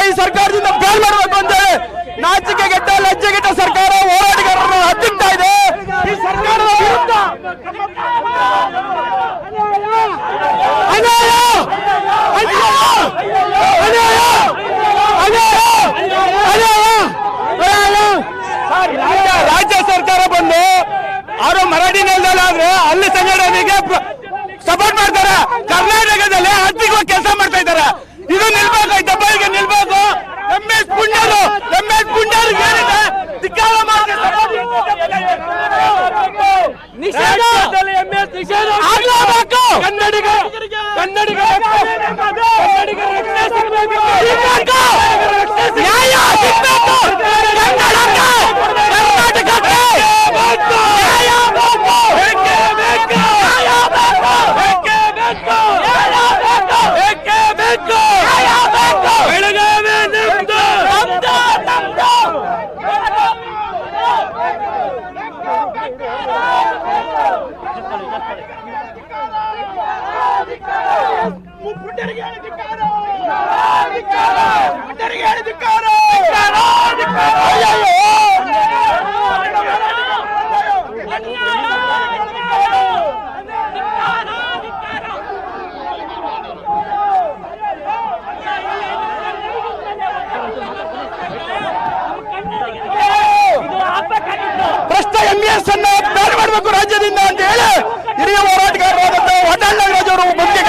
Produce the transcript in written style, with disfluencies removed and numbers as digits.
ಈ ಸರ್ಕಾರದಿಂದ ಬ್ಯಾನ್ ಮಾಡಬೇಕು ಅಂತ ಹೇಳಿ ನಾಚಿಕೆಗೆಟ್ಟ ಲಜ್ಜೆಗೆಟ್ಟ ಸರ್ಕಾರ ಹೋರಾಟಗಾರರನ್ನು ಹತ್ತಿಕ್ತಾ ಇದೆ. ಈ ಸರ್ಕಾರದ ವಿರುದ್ಧ ರಾಜ್ಯ ಸರ್ಕಾರ ಬಂದು ಅವರು ಮರಾಠಿ ನೆಲದಲ್ಲಾದ್ರೆ ಅಲ್ಲಿ ಸಂಘಟನೆಗೆ ಸಪೋರ್ಟ್ ಮಾಡ್ತಾರೆ. ಕರ್ನಾಟಕದಲ್ಲಿ ಆರ್ಥಿಕವಾಗಿ ಕೆಲಸ ಮಾಡ್ತಾ ಇದ್ದಾರೆ. ಇದು ನಿಲ್ಬೇಕು, ಈ ದಬ್ಬಾಳಿಗೆ ನಿಲ್ಬೇಕು. ರಮೇಶ್ ಪುಂಡರು ಏನಿದೆ ಧಿಕ್ಕಾರ ಮಾಡಿ MBS ಅನ್ನ ಬ್ಯಾನ್ ಮಾಡಬೇಕು ರಾಜ್ಯದಿಂದ ಅಂತ ಹೇಳಿ ಹಿರಿಯ ಹೋರಾಟಗಾರರಾದಂತಹ ವಟಾಳ್ ನಾಗರಾಜ್ ಅವರು ಮುಂದೆ